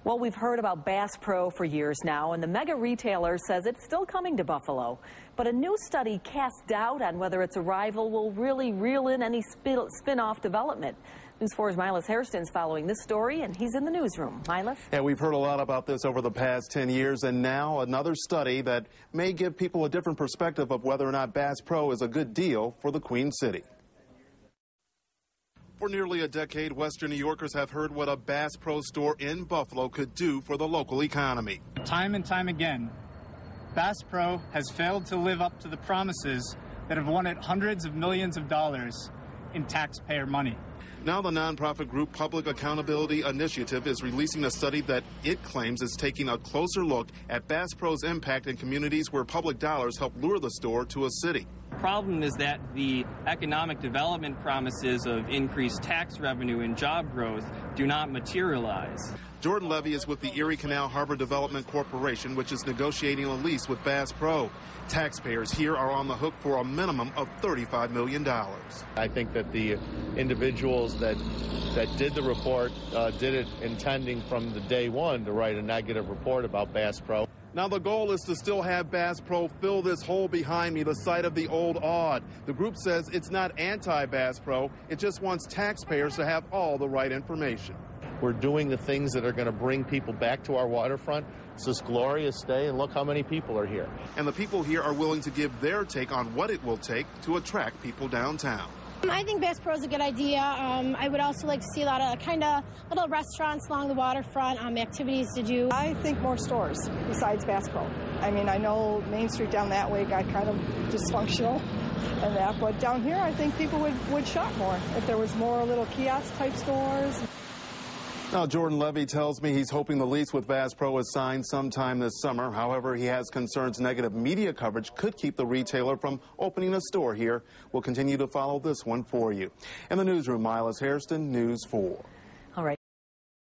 Well, we've heard about Bass Pro for years now, and the mega retailer says it's still coming to Buffalo. But a new study casts doubt on whether its arrival will really reel in any spin-off development. News 4's Milas Hairston's following this story, and he's in the newsroom. Milas? Yeah, we've heard a lot about this over the past 10 years, and now another study that may give people a different perspective of whether or not Bass Pro is a good deal for the Queen City. For nearly a decade, Western New Yorkers have heard what a Bass Pro store in Buffalo could do for the local economy. Time and time again, Bass Pro has failed to live up to the promises that have won it hundreds of millions of dollars in taxpayer money. Now the nonprofit group Public Accountability Initiative is releasing a study that it claims is taking a closer look at Bass Pro's impact in communities where public dollars help lure the store to a city. The problem is that the economic development promises of increased tax revenue and job growth do not materialize. Jordan Levy is with the Erie Canal Harbor Development Corporation, which is negotiating a lease with Bass Pro. Taxpayers here are on the hook for a minimum of $35 million. I think that the individuals that did the report did it intending from the day one to write a negative report about Bass Pro. Now the goal is to still have Bass Pro fill this hole behind me, the site of the old Aud. The group says it's not anti-Bass Pro, it just wants taxpayers to have all the right information. We're doing the things that are going to bring people back to our waterfront. It's this glorious day, and look how many people are here. And the people here are willing to give their take on what it will take to attract people downtown. I think Bass Pro is a good idea. I would also like to see a lot of little restaurants along the waterfront, activities to do. I think more stores besides Bass Pro. I mean, I know Main Street down that way got kind of dysfunctional and that, but down here I think people would shop more if there was more little kiosk type stores. Now, Jordan Levy tells me he's hoping the lease with Bass Pro is signed sometime this summer. However, he has concerns negative media coverage could keep the retailer from opening a store here. We'll continue to follow this one for you. In the newsroom, Milas Hairston, News 4.